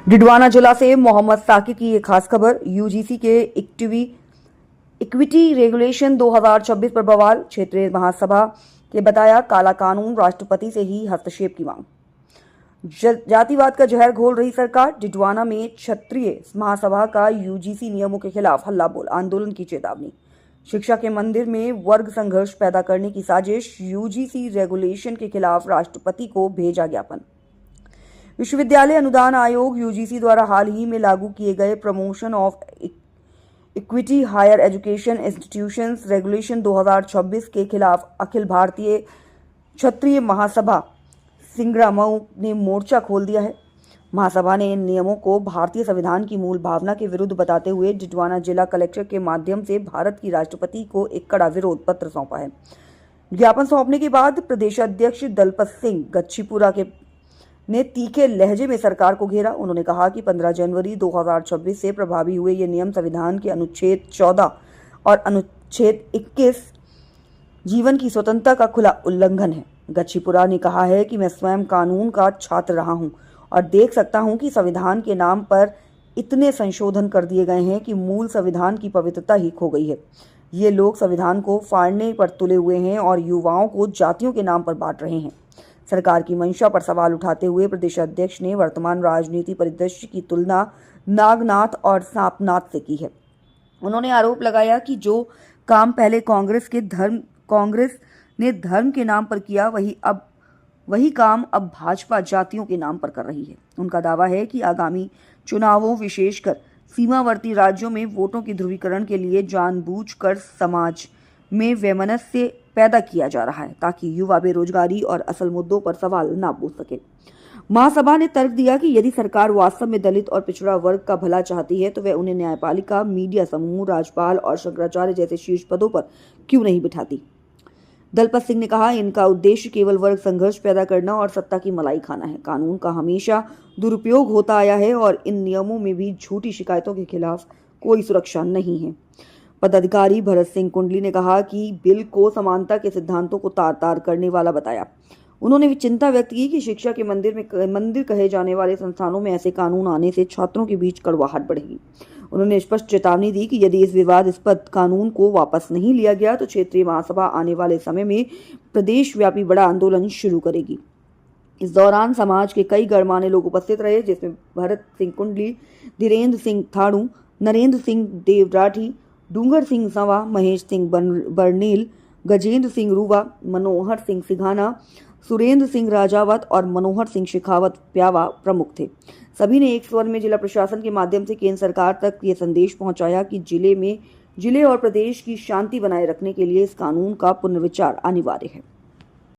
डिडवाना जिला से मोहम्मद साकिर की एक खास खबर। यूजीसी के इक्विटी रेगुलेशन 2026 पर बवाल। क्षेत्रीय महासभा के बताया काला कानून, राष्ट्रपति से ही हस्तक्षेप की मांग। जातिवाद का जहर घोल रही सरकार। डिडवाना में क्षत्रिय महासभा का यूजीसी नियमों के खिलाफ हल्ला बोल, आंदोलन की चेतावनी। शिक्षा के मंदिर में वर्ग संघर्ष पैदा करने की साजिश। यूजीसी रेगुलेशन के खिलाफ राष्ट्रपति को भेजा ज्ञापन। विश्वविद्यालय अनुदान आयोग यूजीसी द्वारा हाल ही में लागू किए गए promotion of equity higher education institutions regulation 2026 के खिलाफ अखिल भारतीय क्षत्रिय महासभा सिंगरामऊ ने मोर्चा खोल दिया है। महासभा ने इन नियमों को भारतीय संविधान की मूल भावना के विरुद्ध बताते हुए डिडवाना जिला कलेक्टर के माध्यम से भारत की राष्ट्रपति को एक कड़ा विरोध पत्र सौंपा है। ज्ञापन सौंपने के बाद प्रदेश अध्यक्ष दलपत सिंह गच्छीपुरा ने तीखे लहजे में सरकार को घेरा। उन्होंने कहा कि 15 जनवरी 2026 से प्रभावी हुए ये नियम संविधान के अनुच्छेद 14 और अनुच्छेद 21 जीवन की स्वतंत्रता का खुला उल्लंघन है। गच्छीपुरा ने कहा है कि मैं स्वयं कानून का छात्र रहा हूं और देख सकता हूं कि संविधान के नाम पर इतने संशोधन कर दिए गए हैं कि मूल संविधान की पवित्रता ही खो गई है। ये लोग संविधान को फाड़ने पर तुले हुए हैं और युवाओं को जातियों के नाम पर बांट रहे हैं। सरकार की मंशा पर सवाल उठाते हुए प्रदेश अध्यक्ष ने वर्तमान राजनीति परिदृश्य की तुलना नागनाथ और सांपनाथ से की है। उन्होंने आरोप लगाया कि जो काम पहले कांग्रेस ने धर्म के नाम पर किया, वही काम अब भाजपा जातियों के नाम पर कर रही है। उनका दावा है कि आगामी चुनावों, विशेषकर सीमावर्ती राज्यों में वोटों के ध्रुवीकरण के लिए जानबूझकर समाज में वैमनस्य पैदा किया जा रहा है ताकि युवा बेरोजगारी और असल मुद्दों पर सवाल ना पूछ सके। महासभा ने तर्क दिया कि यदि सरकार वास्तव में दलित और पिछड़ा वर्ग का भला चाहती है तो वह उन्हें न्यायपालिका, मीडिया समूह, राज्यपाल और शंकराचार्य जैसे शीर्ष पदों पर क्यों नहीं बिठाती। दलपत सिंह ने कहा, इनका उद्देश्य केवल वर्ग संघर्ष पैदा करना और सत्ता की मलाई खाना है। कानून का हमेशा दुरुपयोग होता आया है और इन नियमों में भी झूठी शिकायतों के खिलाफ कोई सुरक्षा नहीं है। पदाधिकारी भरत सिंह कुंडली ने कहा कि बिल को समानता के सिद्धांतों को तार-तार करने वाला बताया। उन्होंने चिंता व्यक्त की कि शिक्षा के मंदिर कहे जाने वाले संस्थानों में ऐसे कानून आने से छात्रों के बीच कड़वाहट बढ़ेगी। उन्होंने स्पष्ट चेतावनी दी कि यदि इस विवादास्पद कानून को वापस नहीं लिया गया तो क्षेत्रीय महासभा आने वाले समय में प्रदेश व्यापी बड़ा आंदोलन शुरू करेगी। इस दौरान समाज के कई गणमान्य लोग उपस्थित रहे, जिसमें भरत सिंह कुंडली, धीरेन्द्र सिंह थाड़ू, नरेंद्र सिंह देवराठी, डूंगर सिंह सवा, महेश सिंह बर्नील, गजेंद्र सिंह रूवा, मनोहर सिंह सिघाना, सुरेंद्र सिंह राजावत और मनोहर सिंह शेखावत प्यावा प्रमुख थे। सभी ने एक स्वर में जिला प्रशासन के माध्यम से केंद्र सरकार तक ये संदेश पहुंचाया कि जिले और प्रदेश की शांति बनाए रखने के लिए इस कानून का पुनर्विचार अनिवार्य है।